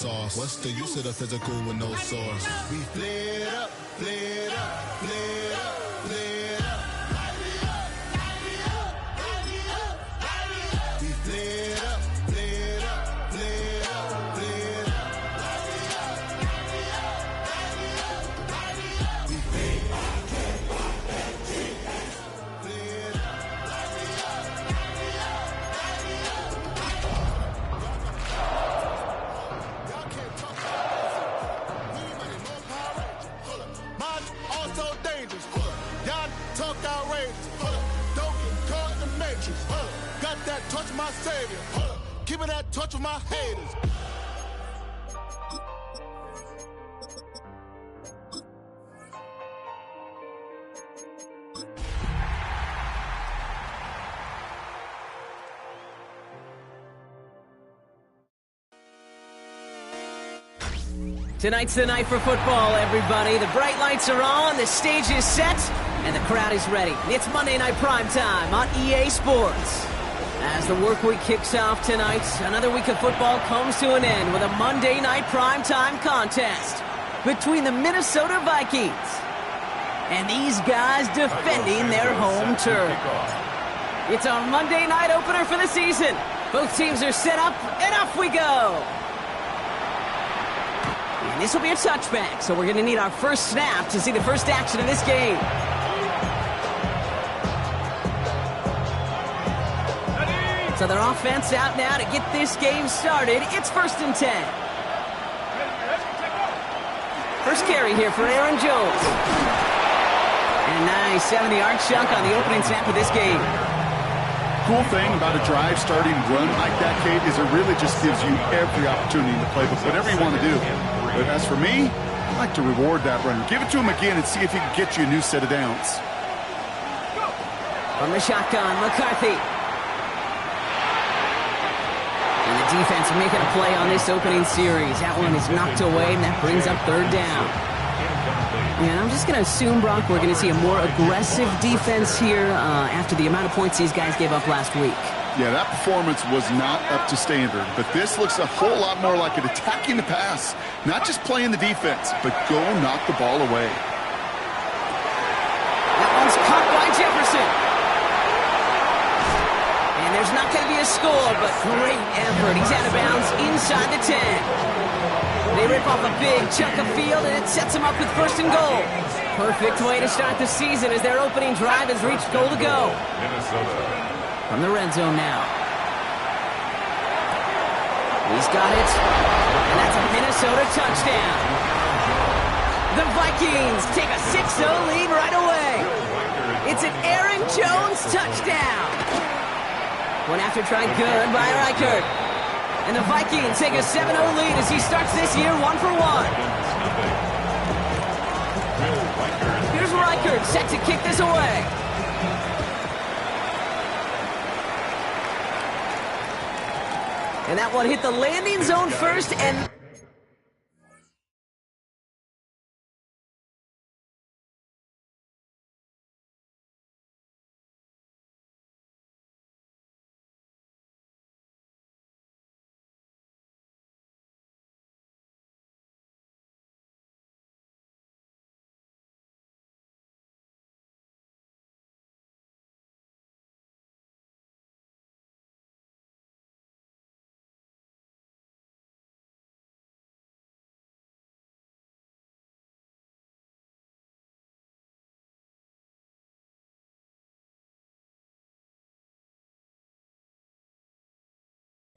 sauce. What's the use of the physical with no source? We flare it up, flare it up, flare it up, flare it up. We flare it up, flare it up, flare it up, flare it up. We flare it up. Got that touch of my savior. Keeping that touch of my haters. Tonight's the night for football, everybody. The bright lights are on, the stage is set, and the crowd is ready. It's Monday Night Primetime on EA Sports. As the work week kicks off tonight, another week of football comes to an end with a Monday Night Primetime contest between the Minnesota Vikings and these guys defending their home turf. It's our Monday night opener for the season. Both teams are set up, and off we go. And this will be a touchback, so we're going to need our first snap to see the first action of this game. So their offense out now to get this game started. It's 1st and 10. First carry here for Aaron Jones. And a nice 70-yard chunk on the opening snap of this game. Cool thing about a drive starting run like that, Kate, is it really just gives you every opportunity in the playbook, whatever you want to do. But as for me, I like to reward that runner. Give it to him again and see if he can get you a new set of downs. From the shotgun, McCarthy. And the defense making a play on this opening series. That one is knocked away, and that brings up 3rd down. And I'm just going to assume, Brock, we're going to see a more aggressive defense here after the amount of points these guys gave up last week. Yeah, that performance was not up to standard, but this looks a whole lot more like it attacking the pass. Not just playing the defense, but go knock the ball away. That one's caught by Jefferson. And there's not going to be a score, but great effort. He's out of bounds inside the 10. They rip off a big chunk of field, and it sets them up with 1st and goal. Perfect way to start the season as their opening drive has reached goal to go. From the red zone now. He's got it. And that's a Minnesota touchdown. The Vikings take a 6-0 lead right away. It's an Aaron Jones touchdown. One after try good by Reichert. And the Vikings take a 7-0 lead as he starts this year 1 for 1. Here's Reichert set to kick this away. And that one hit the landing zone first and...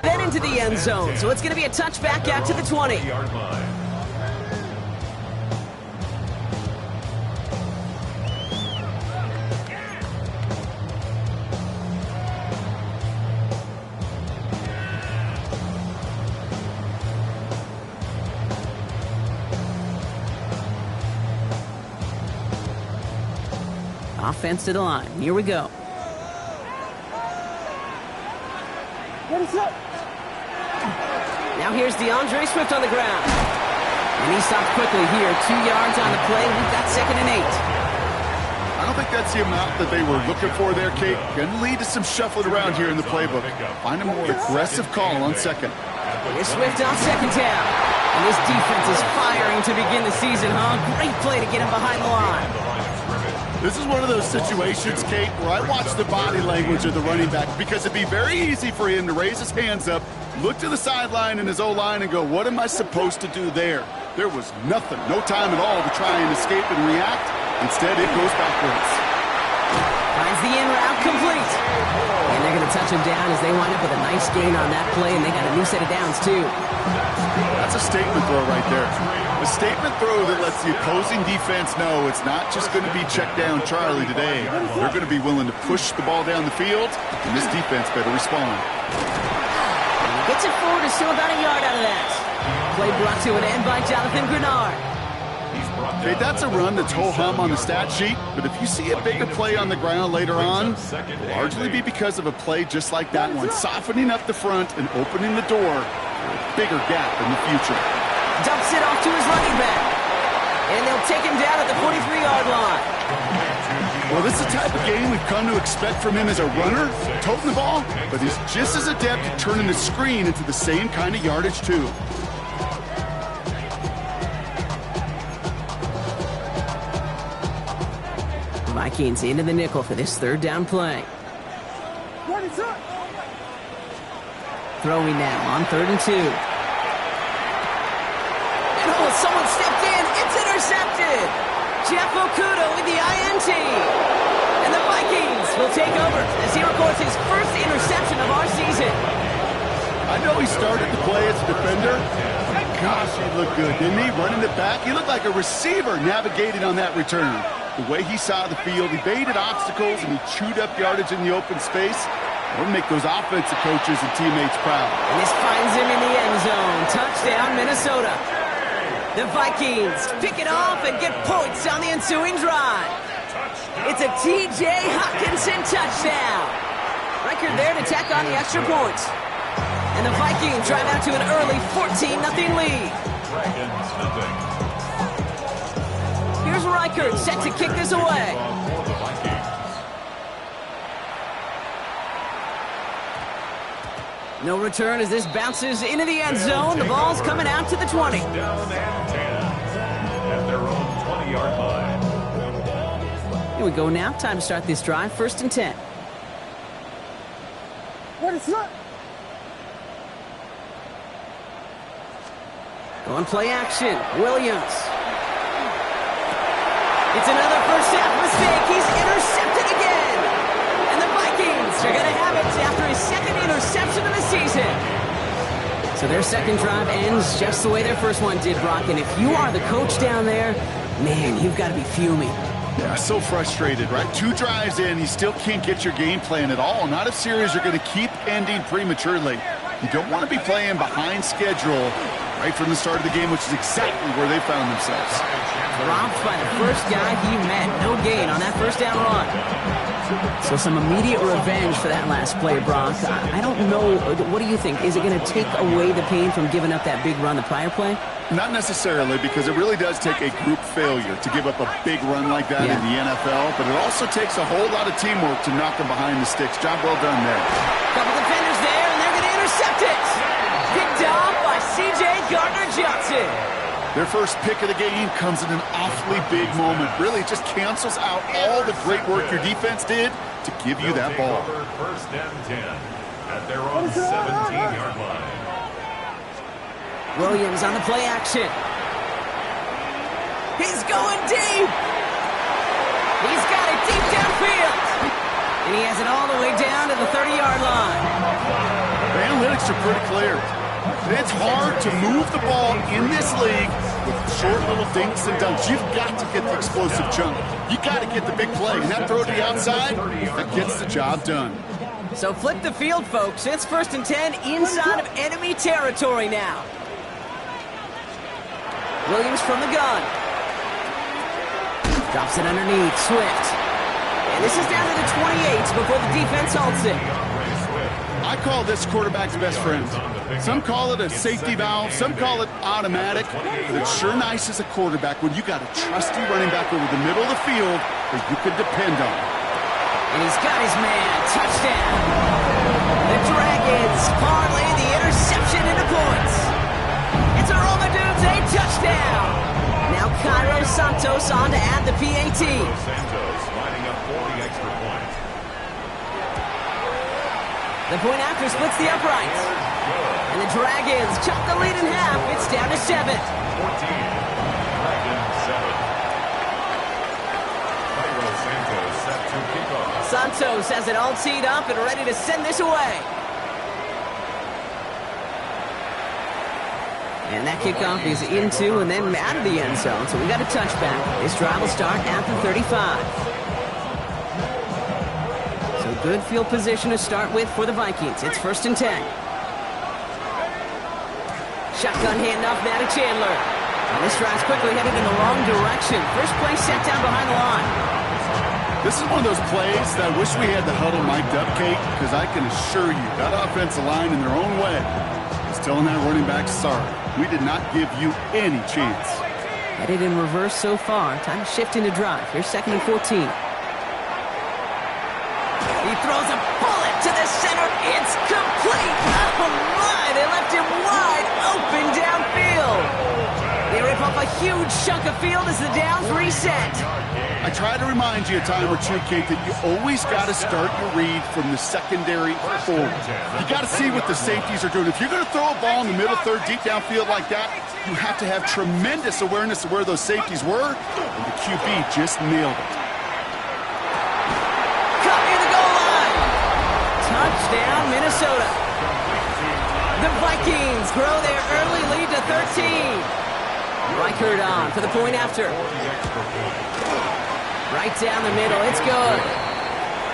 then into the end zone, so it's going to be a touchback out to the 20. Offense to the line. Here we go. Now here's DeAndre Swift on the ground. And he stopped quickly here. 2 yards on the play. We've got 2nd and 8. I don't think that's the amount that they were looking for there, Kate. Going to lead to some shuffling around here in the playbook. Find a more aggressive call on 2nd. Here's Swift on 2nd down. This defense is firing to begin the season, huh? Great play to get him behind the line. This is one of those situations, Kate, where I watch the body language of the running back because it'd be very easy for him to raise his hands up, look to the sideline in his O-line and go, what am I supposed to do there? There was nothing, no time at all to try and escape and react. Instead, it goes backwards. Finds the in route complete. And they're going to touch him down as they wind up with a nice gain on that play, and they got a new set of downs, too. That's a statement throw right there. A statement throw that lets the opposing defense know it's not just going to be check down Charlie today. They're going to be willing to push the ball down the field, and this defense better respond. And he gets it forward to still about a yard out of that. Play brought to an end by Jonathan Grenard. Okay, that's a run that's ho-hum on the stat sheet, but if you see a bigger play on the ground later on, it'll largely be because of a play just like that one, softening up the front and opening the door for a bigger gap in the future. Dumps it off to his running back. And they'll take him down at the 43-yard line. Well, this is the type of game we've come to expect from him as a runner, toting the ball, but he's just as adept at turning the screen into the same kind of yardage, too. Vikings into the nickel for this third down play. Throwing now on 3rd and 2. And someone stepped in. It's intercepted. Jeff Okuda with the INT. And the Vikings will take over as he records his first interception of our season. I know he started to play as a defender. But gosh, he looked good, didn't he? Running it back. He looked like a receiver navigating on that return. The way he saw the field, he baited obstacles and he chewed up yardage in the open space. It'll make those offensive coaches and teammates proud. And this finds him in the end zone. Touchdown, Minnesota. The Vikings pick it off and get points on the ensuing drive. It's a T.J. Hockenson touchdown. Record there to tack on the extra points. And the Vikings drive out to an early 14-0 lead. Here's Reichert set to kick this away. No return as this bounces into the end zone. The ball's coming out to the 20. Down and 10 at their own 20-yard line. Here we go now. Time to start this drive. 1st and 10. What is that? Going play action. Williams. It's another first half mistake. He's intercepted again. And the Vikings are going to have it after his second interception of the season. So their second drive ends just the way their first one did, Brock. And if you are the coach down there, man, you've got to be fuming. Yeah, so frustrated, right? 2 drives in, you still can't get your game plan at all. Not if series are going to keep ending prematurely. You don't want to be playing behind schedule right from the start of the game, which is exactly where they found themselves. Dropped by the first guy he met. No gain on that first down run. So some immediate revenge for that last play, Brock. I don't know. What do you think? Is it going to take away the pain from giving up that big run the prior play? Not necessarily, because it really does take a group failure to give up a big run like that in the NFL, but it also takes a whole lot of teamwork to knock them behind the sticks. Job well done there. Couple defenders there, and they're going to intercept it. Picked off by C.J. Gardner-Johnson. Their first pick of the game comes in an awfully big moment. Really just cancels out all the great work your defense did to give you that ball. 1st and 10 at their own 17-yard line. Williams on the play action. He's going deep. He's got it deep downfield. And he has it all the way down to the 30-yard line. The analytics are pretty clear. It's hard to move the ball in this league with short little dinks and dunks. You've got to get the explosive chunk. You got to get the big play. And that throw to the outside, that gets the job done. So flip the field, folks. It's 1st and 10 inside of enemy territory now. Williams from the gun. Drops it underneath. Swift. And this is down to the 28 before the defense halts it. I call this quarterback's best friend. Some call it a safety valve, some call it automatic, but it's sure nice as a quarterback when you got a trusty running back over the middle of the field that you can depend on. And he's got his man. Touchdown. The Dragons parlay the interception into points. It's a Roma Dudes Santos on to add the PAT. Santos lining up for the extra point. The point after splits the uprights. And the Dragons chop the lead in half. It's down to 7. 14. Dragons 7. Santos set to kick off. Santos has it all teed up and ready to send this away. And that kickoff is into and then out of the end zone. So we got a touchback. This drive will start at the 35. So good field position to start with for the Vikings. It's 1st and 10. Shotgun handoff now to Chandler. And this drive's quickly heading in the wrong direction. First play set down behind the line. This is one of those plays that I wish we had the huddle mic'd up, Kate, because I can assure you that offensive line in their own way is telling that running back, sorry, we did not give you any chance. Headed in reverse so far. Time to shift into drive. Here's 2nd and 14. He throws a bullet to the center. It's complete. Oh, my. They left him wide open downfield. They rip off a huge chunk of field as the downs reset. I try to remind you a time or two, Kate, that you always got to start your read from the secondary forward. You got to see what the safeties are doing. If you're going to throw a ball in the middle third, deep downfield like that, you have to have tremendous awareness of where those safeties were, and the QB just nailed it. Cut near the goal line. Touchdown, Minnesota. The Vikings grow their early lead to 13. Reichert on for the point after. Right down the middle, it's good.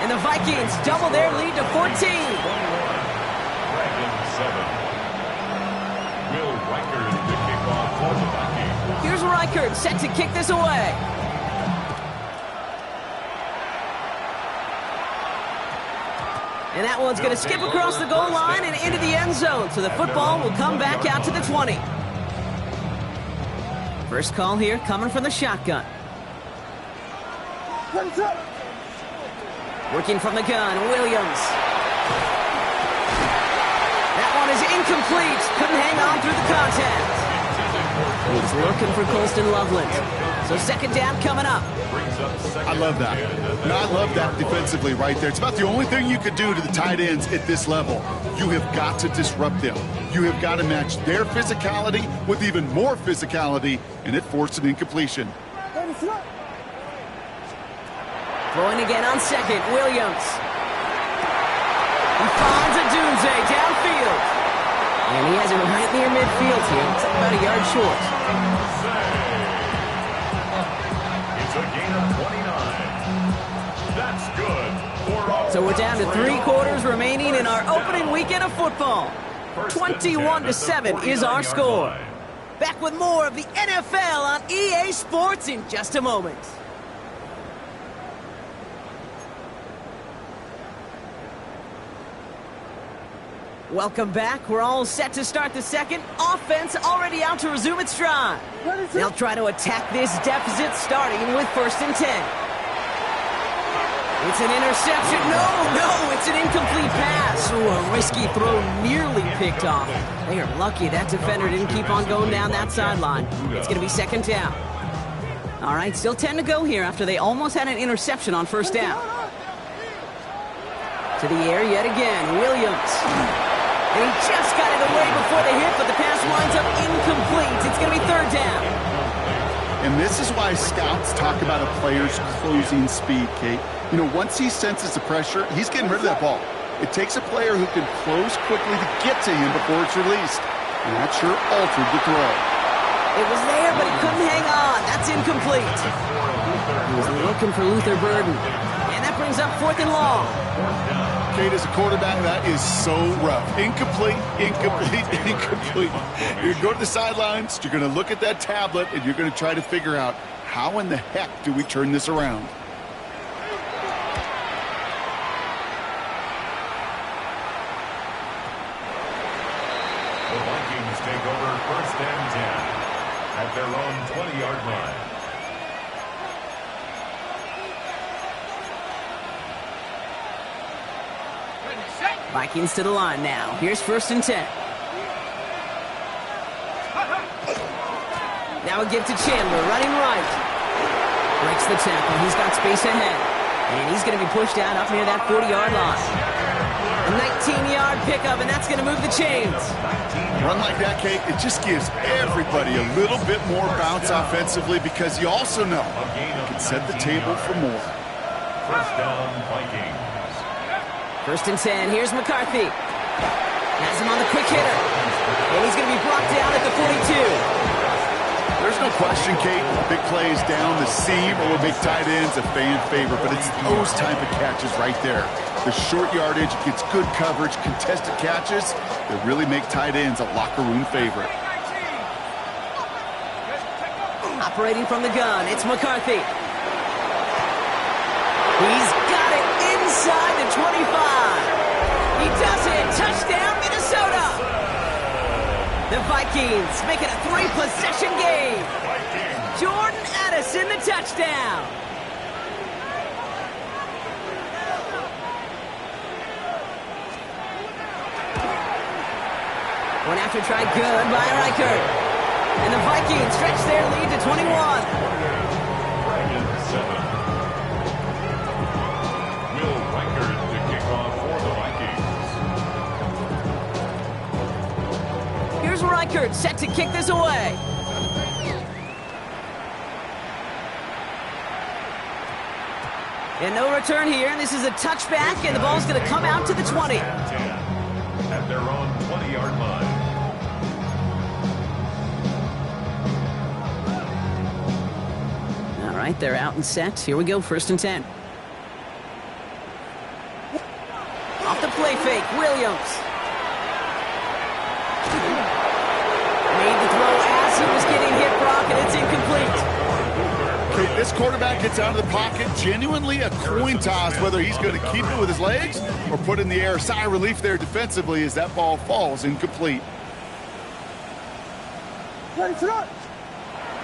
And the Vikings double their lead to 14. Dragons 7. Will Reichert to kick off for the Vikings. Here's Reichert set to kick this away. And that one's going to skip across the goal line and into the end zone. So the football will come back out to the 20. First call here coming from the shotgun. Working from the gun, Williams. That one is incomplete. Couldn't hang on through the contact. He's looking for Colston Loveland. So 2nd down coming up. I love that. No, I love that defensively right there. It's about the only thing you could do to the tight ends at this level. You have got to disrupt them. You have got to match their physicality with even more physicality, and it forced an incompletion. Throwing again on 2nd, Williams. He finds a Dunze downfield. And he has it right near midfield here. It's about a yard short. It's a gain of 29. That's good. So we're down to 3 quarters remaining in our opening weekend of football. 21-7 is our score. Back with more of the NFL on EA Sports in just a moment. Welcome back. We're all set to start the second. Offense already out to resume its drive. They'll try to attack this deficit starting with 1st and 10. It's an interception. No, it's an incomplete pass. Ooh, a risky throw nearly picked off. They are lucky that defender didn't keep on going down that sideline. It's going to be 2nd down. All right, still 10 to go here after they almost had an interception on 1st down. To the air yet again, Williams. And he just got it away before the hit, but the pass winds up incomplete. It's going to be 3rd down. And this is why scouts talk about a player's closing speed, Kate. You know, once he senses the pressure, he's getting rid of that ball. It takes a player who can close quickly to get to him before it's released. And that sure altered the throw. It was there, but he couldn't hang on. That's incomplete. He was looking for Luther Burden. And that brings up 4th and long. Kate, as a quarterback, that is so rough. Incomplete. You're going to the sidelines, you're going to look at that tablet, and you're going to try to figure out, how in the heck do we turn this around? The Vikings take over 1st and 10 at their own 20-yard line. Vikings to the line now. Here's 1st and 10. Now a give to Chandler, running right. Breaks the tackle. He's got space ahead. And he's going to be pushed out up near that 40-yard line. A 19-yard pickup, and that's going to move the chains. Run like that, Kate, it just gives everybody a little bit more bounce offensively because you also know you can set the table for more. First down, Vikings. First and 10. Here's McCarthy. Has him on the quick hitter. And he's going to be brought down at the 42. There's no question, Kate, big plays down the seam or big tight ends a fan favorite, but it's those type of catches right there. The short yardage gets good coverage, contested catches that really make tight ends a locker room favorite. Operating from the gun, it's McCarthy. He's got it inside the 25. He does it. Touchdown, Minnesota. The Vikings make it a 3-possession game. Jordan Addison, the touchdown. One after try good by Reichert. And the Vikings stretch their lead to 21. Dragons 7. Will Reichert to kick off for the Vikings. Here's Reichert set to kick this away. And no return here, and this is a touchback, and the ball's going to come out to the 20. 10 at their own 20-yard line. All right, they're out and set. Here we go, first and 10. Off the play fake, Williams. Made the throw as he was getting hit, Brock, and it's incomplete. Okay, this quarterback gets out of the pocket, genuinely a coin toss whether he's going to keep it with his legs or put it in the air. Sigh of relief there defensively as that ball falls incomplete.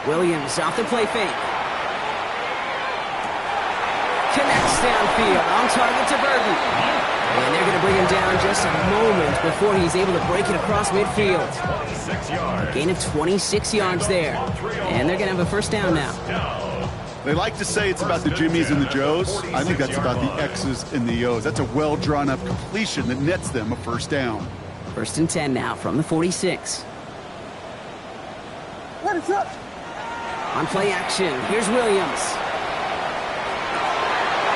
Williams off the play fake. Connects downfield, on target to Burton. And they're going to bring him down just a moment before he's able to break it across midfield. 26 yards. A gain of 26 yards there. And they're going to have a first down now. They like to say it's about the Jimmies and the Joes. I think that's about the X's and the O's. That's a well-drawn-up completion that nets them a first down. First and 10 now from the 46. On play action, here's Williams.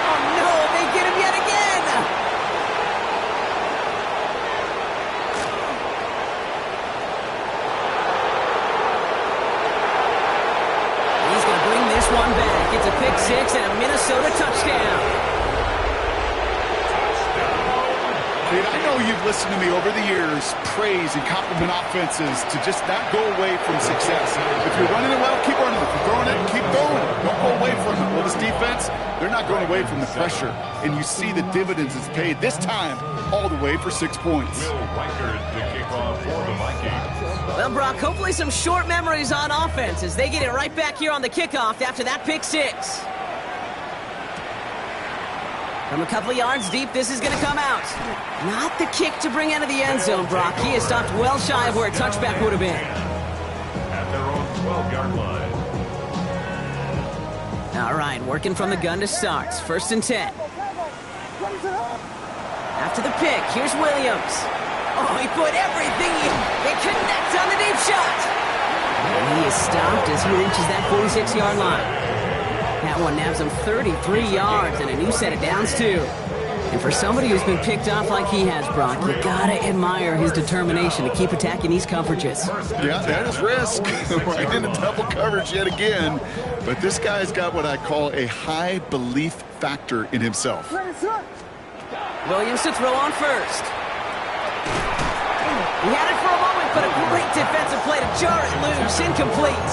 Oh no, they get him yet again! He's going to bring this one back. It's a pick six and a Minnesota touchdown. Dude, I know you've listened to me over the years praise and compliment offenses to just not go away from success. If you're running it well, keep running it. If you're throwing it, keep throwing it. Don't go away from it. Well, this defense, they're not going away from the pressure. And you see the dividends it's paid this time all the way for 6 points. Will Reichert to kick off for the Vikings. Well, Brock, hopefully some short memories on offense as they get it right back here on the kickoff after that pick six. From a couple of yards deep, this is going to come out. Not the kick to bring out of the end zone, Brock. He is stopped well shy of where a touchback would have been. At their own 12-yard line. All right, working from the gun to start. First and 10. After the pick, here's Williams. Oh, he put everything in. They connect on the deep shot. And he is stopped as he reaches that 46-yard line. That one nabs him 33 yards and a new set of downs, too. And for somebody who's been picked off like he has, Brock, you gotta admire his determination to keep attacking these coverages. Yeah, that is risk. Right into double coverage yet again. But this guy's got what I call a high belief factor in himself. Williams to throw on first. He had it for a moment, but a great defensive play to jar it loose. Incomplete.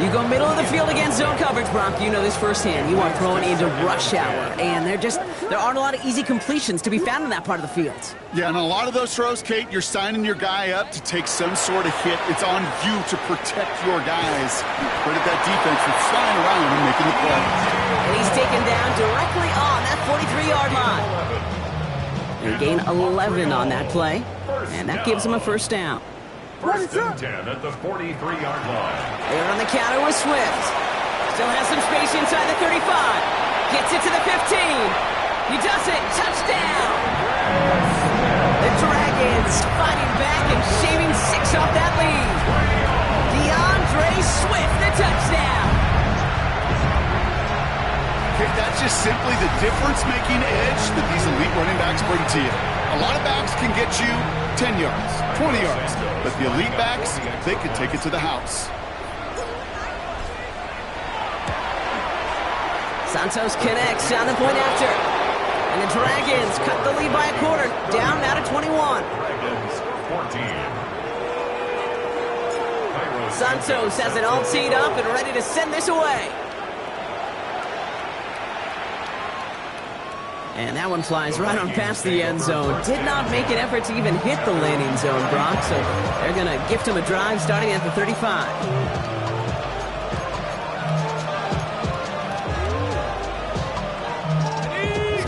You go middle of the field against zone coverage, Brock. You know this firsthand. You are throwing into rush hour, and there aren't a lot of easy completions to be found in that part of the field. Yeah, and a lot of those throws, Kate, you're signing your guy up to take some sort of hit. It's on you to protect your guys. Credit that defense for flying around and making the play. And he's taken down directly on that 43-yard line. They gain 11 on that play, and that gives him a first down. First and 10 at the 43-yard line. They're on the counter with Swift. Still has some space inside the 35. Gets it to the 15. He does it. Touchdown. The Dragons fighting back and shaving 6 off that lead. DeAndre Swift, the touchdown. Okay, that's just simply the difference-making edge that these elite running backs bring to you. A lot of backs can get you 10 yards, 20 yards, but the elite backs, they can take it to the house. Santos connects on the point after. And the Dragons cut the lead by a quarter, down now to 21. Dragons 14. Santos has it all teed up and ready to send this away. And that one flies right on past the end zone. Did not make an effort to even hit the landing zone, Brock. So they're going to gift him a drive starting at the 35.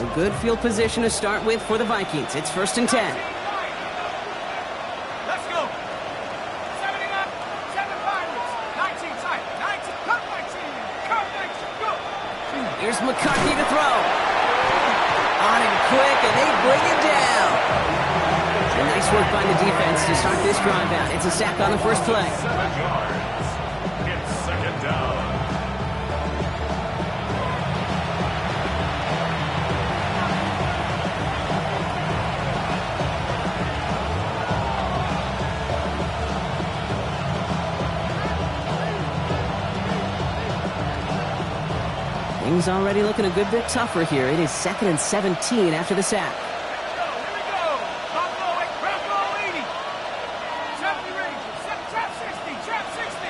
So good field position to start with for the Vikings. It's 1st and 10. Let's go. 70 up, 7 Pirates. 19 tight. 19, cut 19. Cut 19, go. Here's McCarthy to throw. On him quick, and they bring him down. And nice work by the defense to start this drive out. It's a sack on the first play. 7 yards. It's second down. Things already looking a good bit tougher here. It is 2nd and 17 after the sack. Here we go. Drop low 80. 70 range. Trap 60. Trap 60.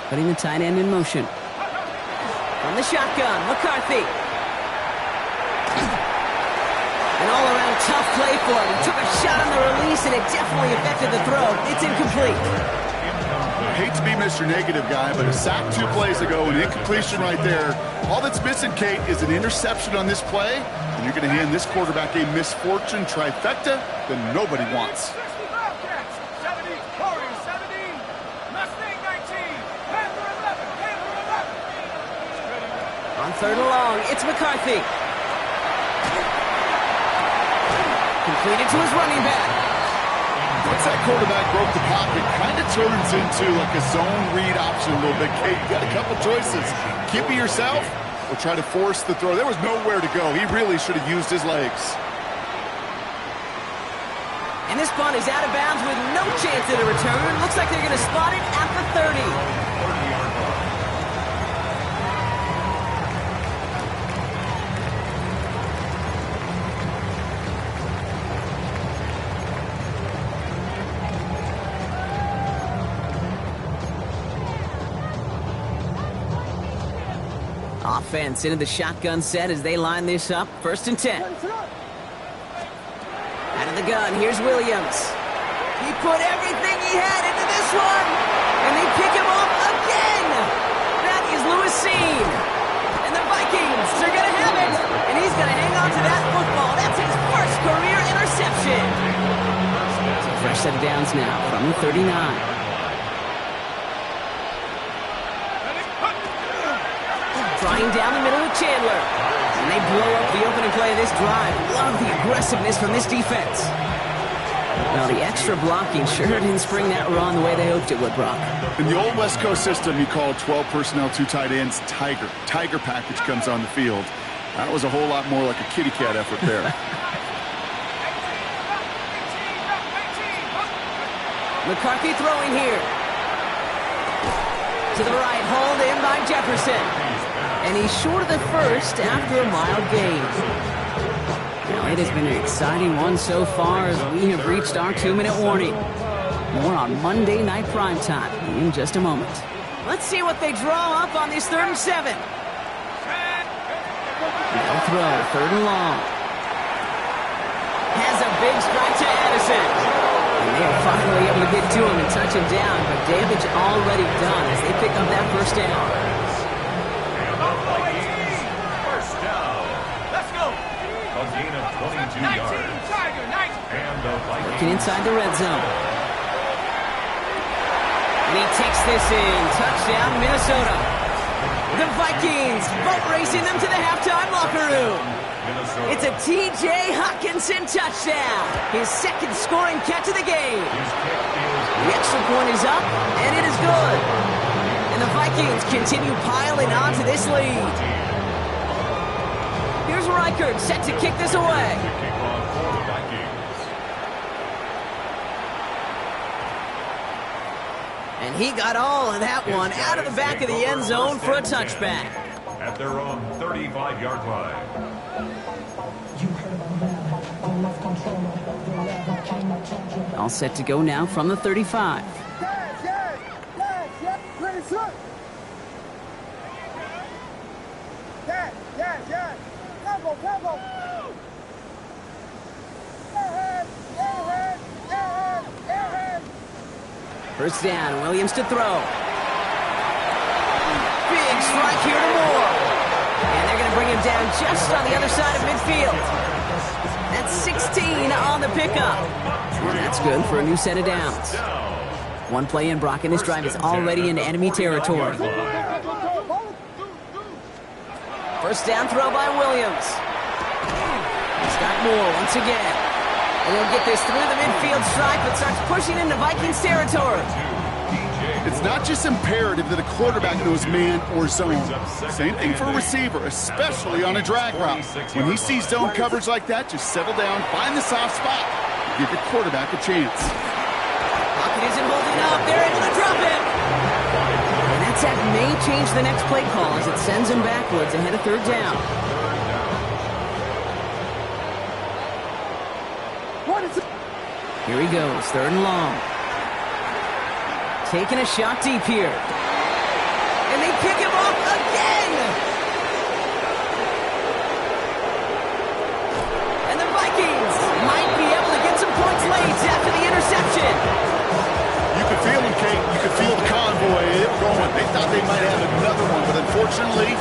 Putting the tight end in motion. From the shotgun, McCarthy. An all-around tough play for him. He took a shot on the release, and it definitely affected the throw. It's incomplete. I hate to be Mr. Negative guy, but a sack 2 plays ago, an incompletion right there. All that's missing, Kate, is an interception on this play, and you're going to hand this quarterback a misfortune trifecta that nobody wants. 60 Bobcats. 70. Warriors 70. Mustang 19. Panther 11. Panther 11. On 3rd and long, it's McCarthy. Completed to his running back. Once that quarterback broke the pocket, kind of turns into like a zone read option a little bit. Kate, you got a couple choices. Keep it yourself or try to force the throw. There was nowhere to go. He really should have used his legs. And this punt is out of bounds with no chance at a return. Looks like they're going to spot it at the 30. 30-yard line. Offense into the shotgun set as they line this up. 1st and 10. Out of the gun, here's Williams. He put everything he had into this one, and they pick him off again. That is Lewis Seen. And the Vikings are going to have it, and he's going to hang on to that football. That's his first career interception. So fresh set of downs now from the 39. Flying down the middle with Chandler. And they blow up the opening play of this drive. Love the aggressiveness from this defense. Now, the extra blocking sure didn't spring that run the way they hoped it would, Brock. In the old West Coast system, you call 12 personnel, 2 tight ends, Tiger. Tiger package comes on the field. That was a whole lot more like a kitty cat effort there. McCarthy throwing here. To the right, hauled in by Jefferson. And he's short of the first after a mild gain. Now, it has been an exciting one so far as we have reached our 2-minute warning. More on Monday Night Primetime in just a moment. Let's see what they draw up on this 3rd and 7. No throw, 3rd and long. Has a big strike to Addison. And they're finally able to get to him and touch him down, but damage already done as they pick up that 1st down. First down. Let's go. A gain of 22 yards. Tiger, 19. And the Vikings Working inside the red zone. takes this in. Touchdown, Minnesota. The Vikings boat racing them to the halftime locker room. It's a T.J. Hockenson touchdown. His second scoring catch of the game. The extra point is up, and it is good. And the Vikings continue piling on to this lead. Here's Reichert set to kick this away. And he got all of that one out of the back of the end zone for a touchback. At their own 35-yard line. All set to go now from the 35. First down, Williams to throw. Big strike here to Moore. And they're going to bring him down just on the other side of midfield. That's 16 on the pickup. And that's good for a new set of downs. One play in, Brock, and this drive is already into enemy territory. First down throw by Williams. He's got Moore once again. And he'll get this through the midfield stripe, but starts pushing into Vikings territory. It's not just imperative that a quarterback knows man or zone. Same thing for a receiver, especially on a drag route. When he sees zone coverage like that, just settle down, find the soft spot, give your quarterback a chance. Pocket isn't holding up. They're able to drop it. And that sack may change the next play call as it sends him backwards ahead of third down. Here he goes, third and long. Taking a shot deep here. And they pick him off again! And the Vikings might be able to get some points late after the interception. You could feel him, Kate. You could feel the convoy going. They thought they might have another one, but unfortunately,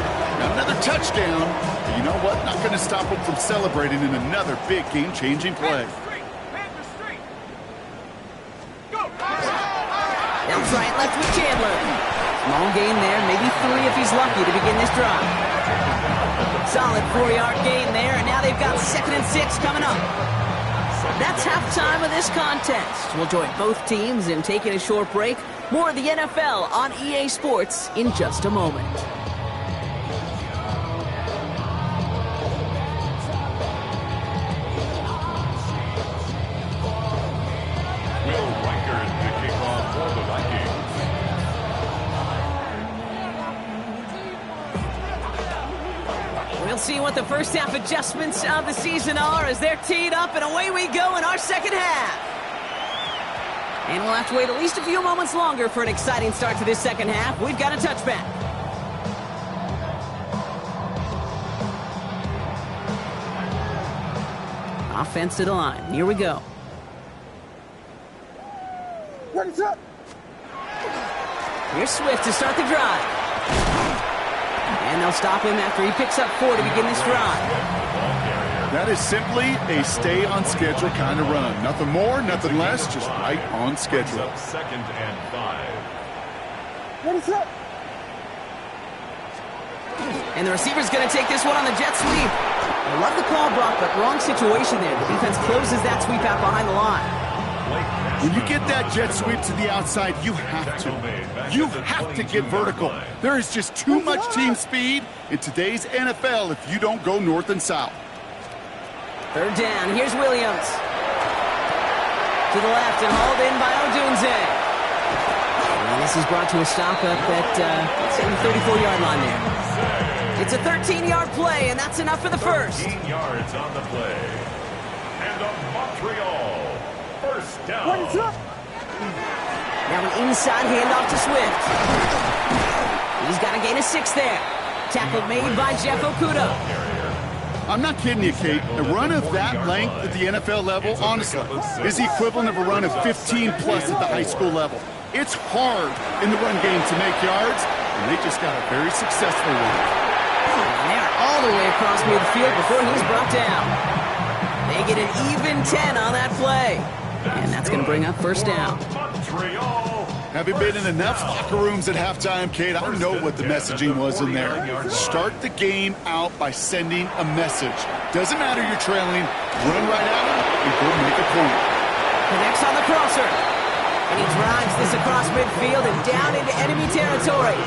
another touchdown. But you know what? Not going to stop them from celebrating in another big game-changing play. That's right, left with Chandler. Small gain there, maybe 3 if he's lucky to begin this drive. Solid 4-yard gain there, and now they've got 2nd and 6 coming up. That's halftime of this contest. We'll join both teams in taking a short break. More of the NFL on EA Sports in just a moment. See what the first half adjustments of the season are as they're teed up, and away we go in our second half. And we'll have to wait at least a few moments longer for an exciting start to this second half. We've got a touchback. Offense to the line. Here we go. Here's Swift to start the drive. And they'll stop him after he picks up 4 to begin this drive. That is simply a stay-on-schedule kind of run. Nothing more, nothing less, just right on schedule. 2nd and 5. And the receiver's going to take this one on the jet sweep. I love the call, Brock, but wrong situation there. The defense closes that sweep out behind the line. When you get that jet sweep to the outside, you have to. You have to get vertical. There is just too much team speed in today's NFL if you don't go north and south. Third down. Here's Williams. To the left and hauled in by Odunze. And this is brought to a stop up at the 34-yard line there. It's a 13-yard play, and that's enough for the first. 13 yards on the play. And a Montreal first down. Now an inside handoff to Swift. He's got a gain of 6 there. Tackle made by Jeff Okudah. I'm not kidding you, Kate. A run of that length at the NFL level, honestly, is the equivalent of a run of 15-plus at the high school level. It's hard in the run game to make yards, and they just got a very successful one. And they're all the way across midfield before he's brought down. They get an even 10 on that play. And that's going to bring up first down. Montreal Having been in enough locker rooms at halftime, Kate, I know what the messaging was in there. Start the game out by sending a message. Doesn't matter you're trailing, run right at him and go make a point. Connects on the crosser. And he drives this across midfield and down into enemy territory.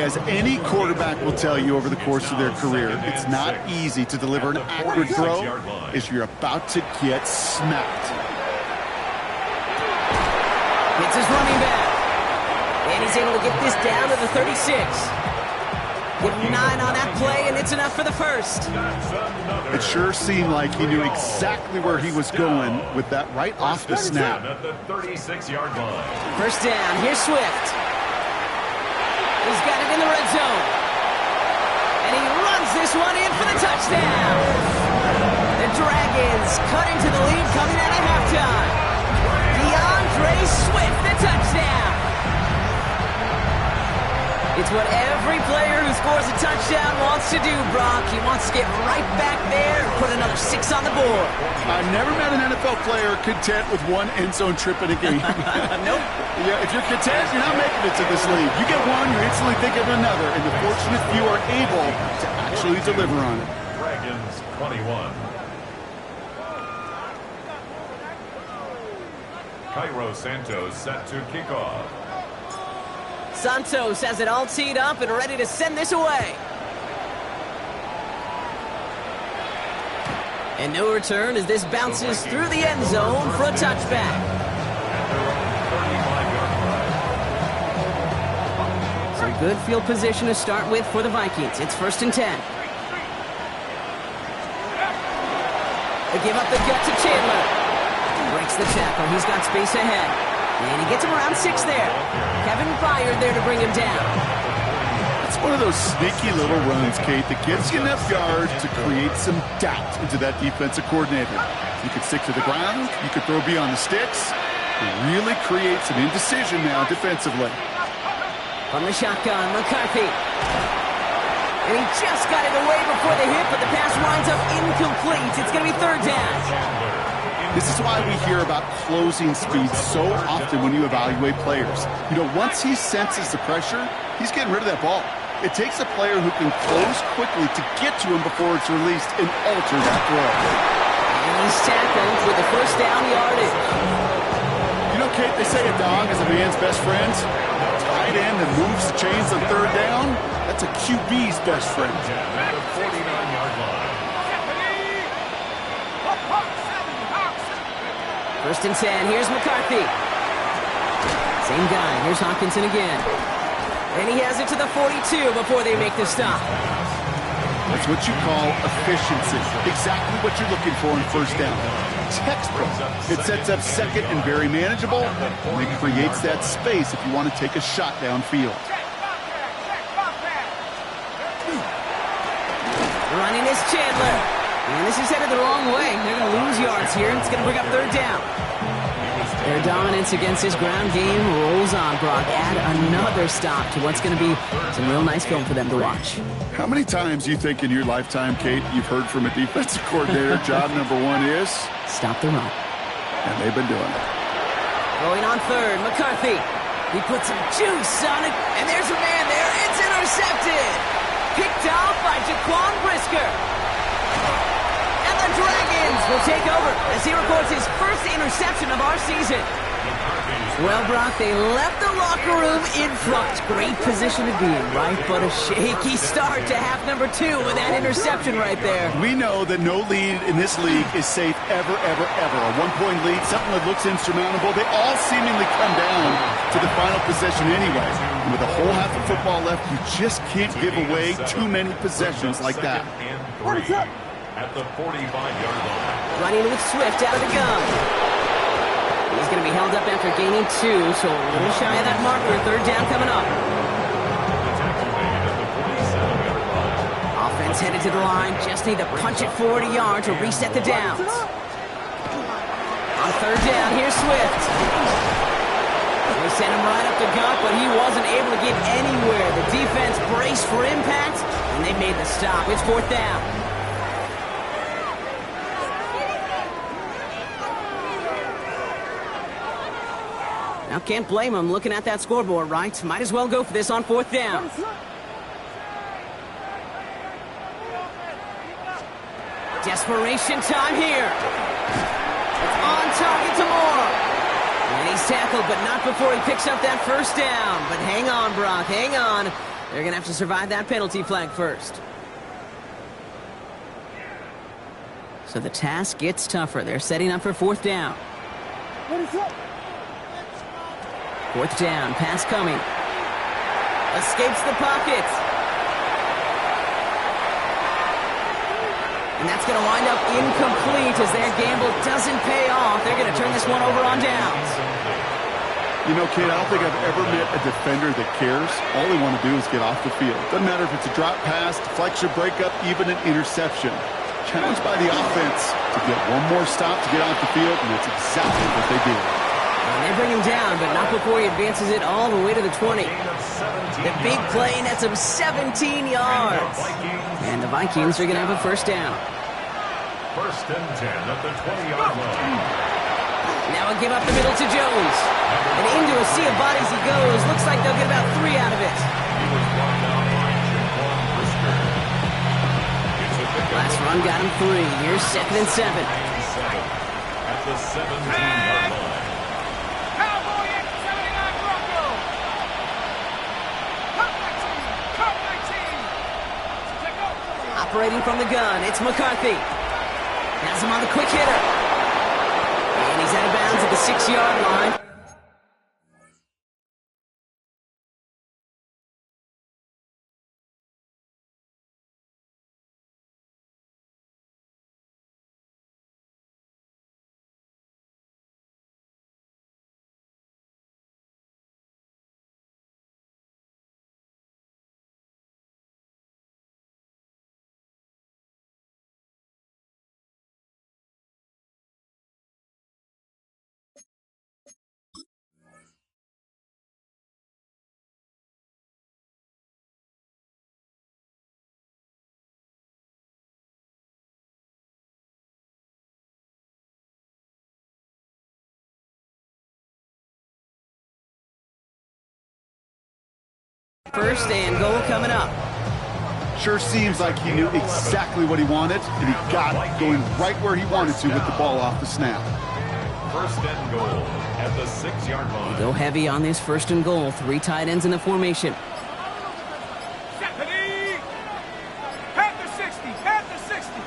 As any quarterback will tell you over the course of their career, it's not easy to deliver an accurate throw as you're about to get smacked. It's his running back. And he's able to get this down to the 36. Give him 9 on that play, and it's enough for the first. It sure seemed like he knew exactly where he was going with that right off the snap. At the 36-yard line. First down, here's Swift. He's got it in the red zone. And he runs this one in for the touchdown. The Dragons cut into the lead coming out of halftime. DeAndre Swift, the touchdown. It's what every player who scores a touchdown wants to do, Brock. He wants to get right back there and put another 6 on the board. I've never met an NFL player content with one end zone trip in a game. Nope. Yeah, if you're content, you're not making it to this league. You get one, you instantly think of another, and the fortunate few are able to actually deliver on it. Dragons 21. Cairo Santos set to kick off. Santos has it all teed up and ready to send this away. And no return as this bounces through the end zone for a touchback. So good field position to start with for the Vikings. It's 1st and 10. They give up the gut to Chandler. Breaks the tackle. He's got space ahead. And he gets him around 6 there. Kevin Byard there to bring him down. It's one of those sneaky little runs, Kate, that gives you enough yards to create some doubt into that defensive coordinator. You could stick to the ground. You could throw beyond the sticks. It really creates an indecision now defensively. From the shotgun, McCarthy. And he just got it away before the hit, but the pass winds up incomplete. It's going to be 3rd down. This is why we hear about closing speed so often when you evaluate players. You know, once he senses the pressure, he's getting rid of that ball. It takes a player who can close quickly to get to him before it's released and alter that throw. And he's tackled with the 1st down yardage. You know, Kate, they say a dog is a man's best friend. Tight end that moves the chains on 3rd down, that's a QB's best friend. At the 49-yard line. 1st and 10. Here's McCarthy. Same guy. Here's Hawkinson again. And he has it to the 42 before they make the stop. That's what you call efficiency. Exactly what you're looking for in 1st down. Textbook. It sets up 2nd and very manageable, and it creates that space if you want to take a shot downfield. Running is Chandler. And this is headed the wrong way. They're going to lose yards here, and it's going to bring up 3rd down. Their dominance against this ground game rolls on, Brock. Add another stop to what's going to be some real nice film for them to watch. How many times do you think in your lifetime, Kate, you've heard from a defensive coordinator, job number 1 is? Stop the run. And they've been doing it. Going on 3rd, McCarthy. He puts some juice on it, and there's a man there. It's intercepted. Picked off by Jaquan Brisker. The Dragons will take over as he records his 1st interception of our season. Well, Brock, they left the locker room in front. Great position to be in, right? But a shaky start to half number 2 with that interception right there. We know that no lead in this league is safe ever, ever, ever. A 1-point lead, something that looks insurmountable. They all seemingly come down to the final possession anyway. And with a whole half of football left, you just can't give away too many possessions like that. What is up? At the 45-yard line. Running with Swift out of the gun. He's going to be held up after gaining 2, so a little shy of that marker. 3rd down coming up. Offense headed to the line. Just need to punch it 40 yards or reset the downs. On 3rd down, here's Swift. They sent him right up the gut, but he wasn't able to get anywhere. The defense braced for impact, and they made the stop. It's 4th down. Now Can't blame him looking at that scoreboard, right? Might as well go for this on 4th down. Desperation time here. It's on target to Moore. And he's tackled, but not before he picks up that 1st down. But hang on, Brock, hang on. They're going to have to survive that penalty flag first. So the task gets tougher. They're setting up for 4th down. 4th down, pass coming. Escapes the pocket. And that's going to wind up incomplete as their gamble doesn't pay off. They're going to turn this one over on downs. You know, kid, I don't think I've ever met a defender that cares. All they want to do is get off the field. Doesn't matter if it's a drop pass, deflection, breakup, even an interception. Challenged by the offense to get one more stop to get off the field, and that's exactly what they did. And they bring him down, but not before he advances it all the way to the 20. The big play nets him 17 yards. And the Vikings are going to have a 1st down. 1st and 10 at the 20-yard line. Now a give up the middle to Jones. And into a sea of bodies he goes. Looks like they'll get about 3 out of it. Last run got him 3. Here's 2nd and 7. At the 17-yard line. Cowboy X 79 Bronco. Cut 19. Cut 19. Take over. Operating from the gun, it's McCarthy. Has him on the quick hitter. And he's out of bounds at the 6-yard line. First and goal coming up. Sure seems like he knew exactly what he wanted, and he got it going right where he wanted to with the ball off the snap. 1st and goal at the 6-yard line. Go heavy on this 1st and goal. 3 tight ends in the formation. Stephanie. Panther 60. Panther 60.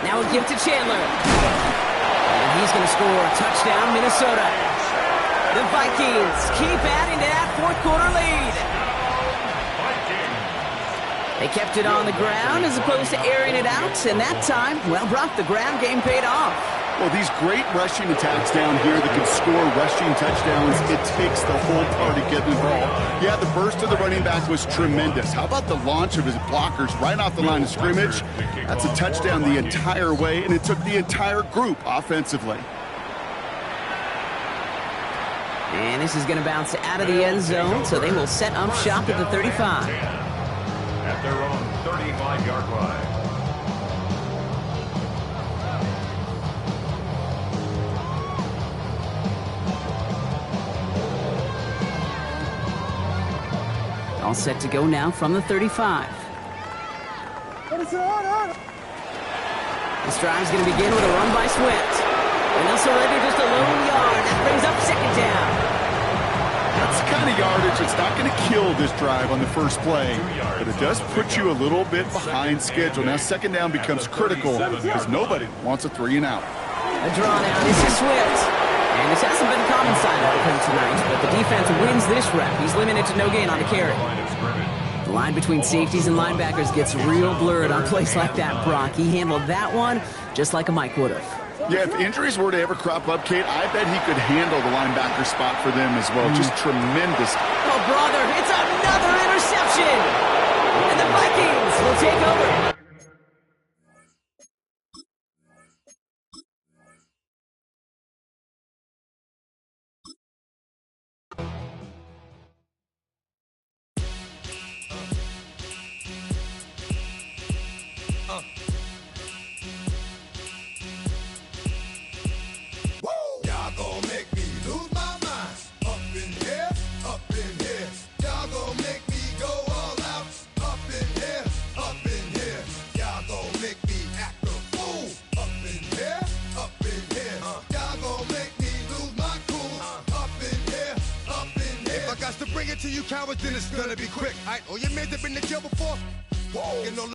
Now a give to Chandler. And he's going to score a touchdown, Minnesota. The Vikings keep adding to that 4th quarter lead. They kept it on the ground as opposed to airing it out, and that time, well, Brock, the ground game paid off. Well, these great rushing attacks down here that can score rushing touchdowns, it takes the whole party getting involved. Yeah, the burst of the running back was tremendous. How about the launch of his blockers right off the line of scrimmage? That's a touchdown the entire way, and it took the entire group offensively. And this is going to bounce out of the end zone, so they will set up shop at the 35. At their own 35-yard line. All set to go now from the 35. This drive's going to begin with a run by Swift. And they'll surrender just a lone yard. That brings up 2nd down. That's the kind of yardage that's not going to kill this drive on the first play, but it does put you a little bit behind schedule. Now 2nd down becomes critical because nobody wants a 3-and-out. A draw now. This is Swift. And this hasn't been a common side of him tonight, but the defense wins this rep. He's limited to no gain on the carry. The line between safeties and linebackers gets real blurred on plays like that, Brock. He handled that one just like a Mike would have. Yeah, if injuries were to ever crop up, Kate, I bet he could handle the linebacker spot for them as well. Just tremendous. Oh, brother, it's another interception! And the Vikings will take over. Y'all go to you cowards, then it's gonna be quick. All right, all your men have been to jail before? Whoa, you know,